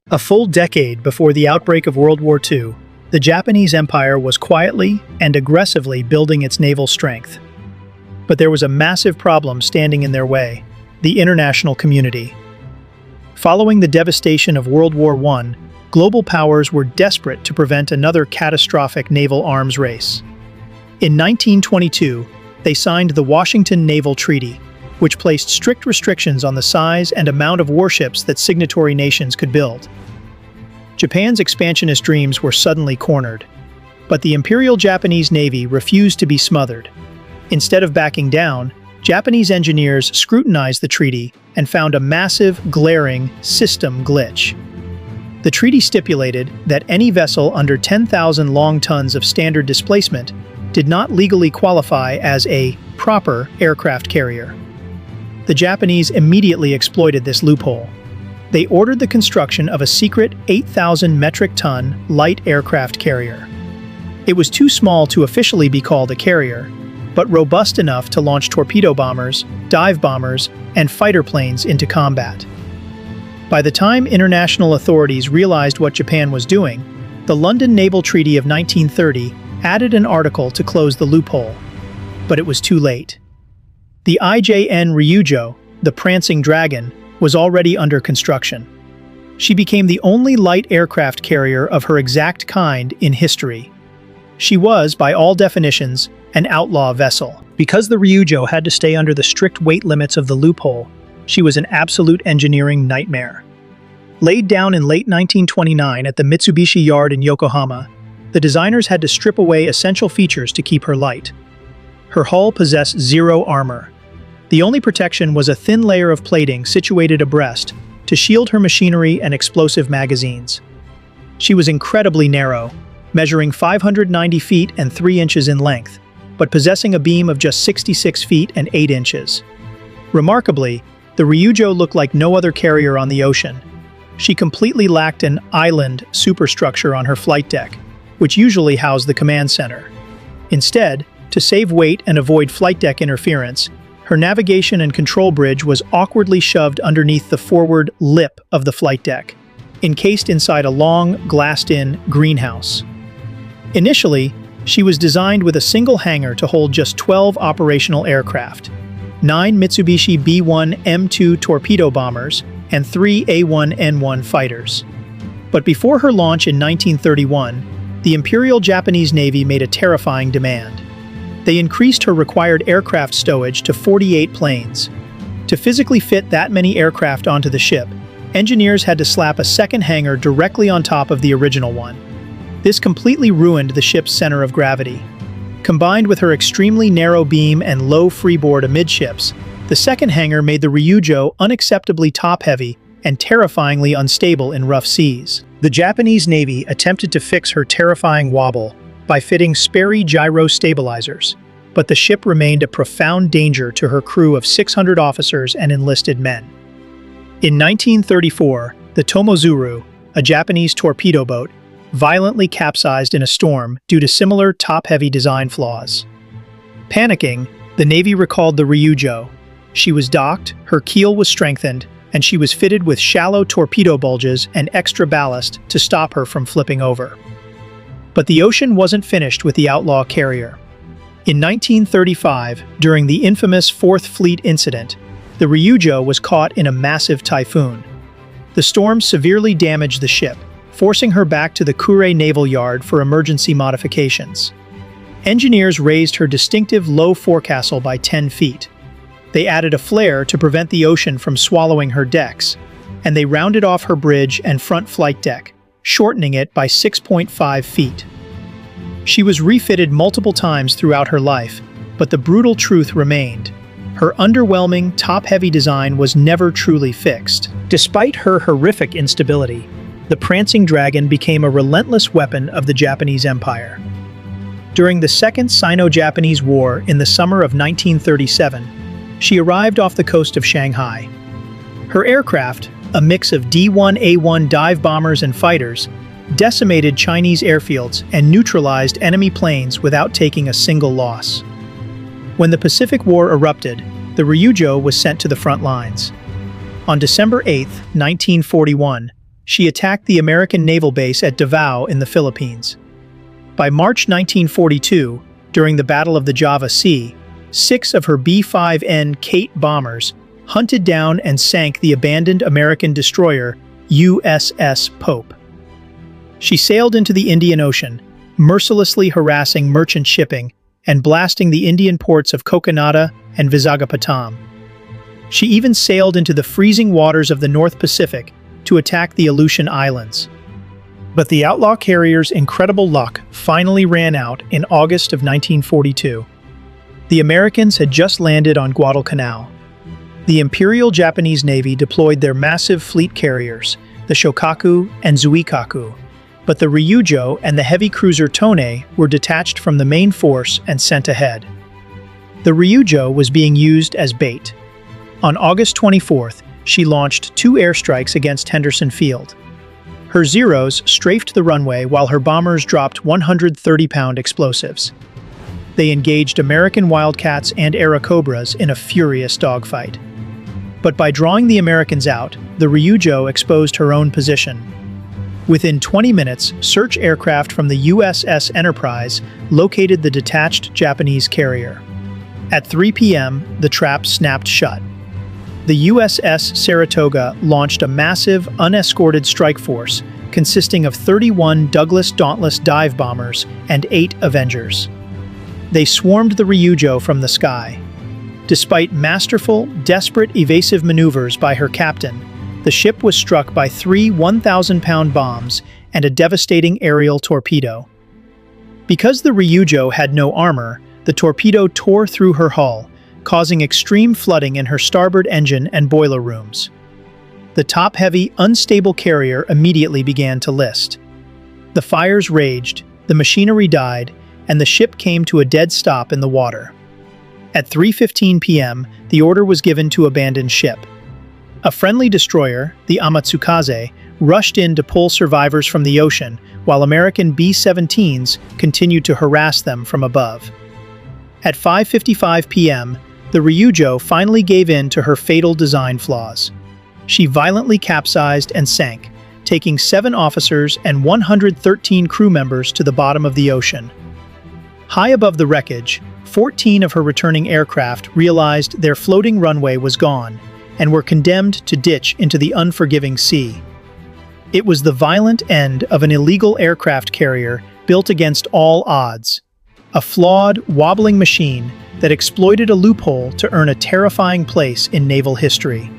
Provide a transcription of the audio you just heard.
A full decade before the outbreak of World War II, the Japanese Empire was quietly and aggressively building its naval strength. But there was a massive problem standing in their way: the international community. Following the devastation of World War I, global powers were desperate to prevent another catastrophic naval arms race. In 1922, they signed the Washington Naval Treaty, which placed strict restrictions on the size and amount of warships that signatory nations could build. Japan's expansionist dreams were suddenly cornered, but the Imperial Japanese Navy refused to be smothered. Instead of backing down, Japanese engineers scrutinized the treaty and found a massive, glaring system glitch. The treaty stipulated that any vessel under 10,000 long tons of standard displacement did not legally qualify as a proper aircraft carrier. The Japanese immediately exploited this loophole. They ordered the construction of a secret 8,000 metric ton light aircraft carrier. It was too small to officially be called a carrier, but robust enough to launch torpedo bombers, dive bombers, and fighter planes into combat. By the time international authorities realized what Japan was doing, the London Naval Treaty of 1930 added an article to close the loophole. But it was too late. The IJN Ryūjō, the Prancing Dragon, was already under construction. She became the only light aircraft carrier of her exact kind in history. She was, by all definitions, an outlaw vessel. Because the Ryūjō had to stay under the strict weight limits of the loophole, she was an absolute engineering nightmare. Laid down in late 1929 at the Mitsubishi yard in Yokohama, the designers had to strip away essential features to keep her light. Her hull possessed zero armor. The only protection was a thin layer of plating situated abreast to shield her machinery and explosive magazines. She was incredibly narrow, measuring 590 feet and 3 inches in length, but possessing a beam of just 66 feet and 8 inches. Remarkably, the Ryūjō looked like no other carrier on the ocean. She completely lacked an island superstructure on her flight deck, which usually housed the command center. Instead, to save weight and avoid flight deck interference, her navigation and control bridge was awkwardly shoved underneath the forward lip of the flight deck, encased inside a long, glassed-in greenhouse. Initially, she was designed with a single hangar to hold just 12 operational aircraft, 9 Mitsubishi B-1 M2 torpedo bombers, and 3 A-1N1 fighters. But before her launch in 1931, the Imperial Japanese Navy made a terrifying demand. They increased her required aircraft stowage to 48 planes. To physically fit that many aircraft onto the ship, engineers had to slap a second hangar directly on top of the original one. This completely ruined the ship's center of gravity. Combined with her extremely narrow beam and low freeboard amidships, the second hangar made the Ryūjō unacceptably top-heavy and terrifyingly unstable in rough seas. The Japanese Navy attempted to fix her terrifying wobble by fitting Sperry gyro stabilizers, but the ship remained a profound danger to her crew of 600 officers and enlisted men. In 1934, the Tomozuru, a Japanese torpedo boat, violently capsized in a storm due to similar top-heavy design flaws. Panicking, the Navy recalled the Ryūjō. She was docked, her keel was strengthened, and she was fitted with shallow torpedo bulges and extra ballast to stop her from flipping over. But the ocean wasn't finished with the outlaw carrier. In 1935, during the infamous Fourth Fleet incident, the Ryūjō was caught in a massive typhoon. The storm severely damaged the ship, forcing her back to the Kure Naval Yard for emergency modifications. Engineers raised her distinctive low forecastle by 10 feet. They added a flare to prevent the ocean from swallowing her decks, and they rounded off her bridge and front flight deck, shortening it by 6.5 feet. She was refitted multiple times throughout her life, but the brutal truth remained. Her underwhelming, top-heavy design was never truly fixed. Despite her horrific instability, the Prancing Dragon became a relentless weapon of the Japanese Empire. During the Second Sino-Japanese War in the summer of 1937, she arrived off the coast of Shanghai. Her aircraft, a mix of D-1A1 dive bombers and fighters, decimated Chinese airfields and neutralized enemy planes without taking a single loss. When the Pacific War erupted, the Ryūjō was sent to the front lines. On December 8, 1941, she attacked the American naval base at Davao in the Philippines. By March 1942, during the Battle of the Java Sea, 6 of her B-5N Kate bombers hunted down and sank the abandoned American destroyer USS Pope. She sailed into the Indian Ocean, mercilessly harassing merchant shipping and blasting the Indian ports of Kokonada and Visakhapatnam. She even sailed into the freezing waters of the North Pacific to attack the Aleutian Islands. But the outlaw carrier's incredible luck finally ran out in August of 1942. The Americans had just landed on Guadalcanal. The Imperial Japanese Navy deployed their massive fleet carriers, the Shokaku and Zuikaku, but the Ryūjō and the heavy cruiser Tone were detached from the main force and sent ahead. The Ryūjō was being used as bait. On August 24th, she launched 2 airstrikes against Henderson Field. Her Zeros strafed the runway while her bombers dropped 130-pound explosives. They engaged American Wildcats and Airacobras in a furious dogfight. But by drawing the Americans out, the Ryūjō exposed her own position. Within 20 minutes, search aircraft from the USS Enterprise located the detached Japanese carrier. At 3 p.m., the trap snapped shut. The USS Saratoga launched a massive, unescorted strike force consisting of 31 Douglas Dauntless dive bombers and 8 Avengers. They swarmed the Ryūjō from the sky. Despite masterful, desperate evasive maneuvers by her captain, the ship was struck by 3 1,000-pound bombs and a devastating aerial torpedo. Because the Ryūjō had no armor, the torpedo tore through her hull, causing extreme flooding in her starboard engine and boiler rooms. The top-heavy, unstable carrier immediately began to list. The fires raged, the machinery died, and the ship came to a dead stop in the water. At 3:15 p.m., the order was given to abandon ship. A friendly destroyer, the Amatsukaze, rushed in to pull survivors from the ocean, while American B-17s continued to harass them from above. At 5:55 p.m., the Ryūjō finally gave in to her fatal design flaws. She violently capsized and sank, taking 7 officers and 113 crew members to the bottom of the ocean. High above the wreckage, 14 of her returning aircraft realized their floating runway was gone and were condemned to ditch into the unforgiving sea. It was the violent end of an illegal aircraft carrier built against all odds, a flawed, wobbling machine that exploited a loophole to earn a terrifying place in naval history.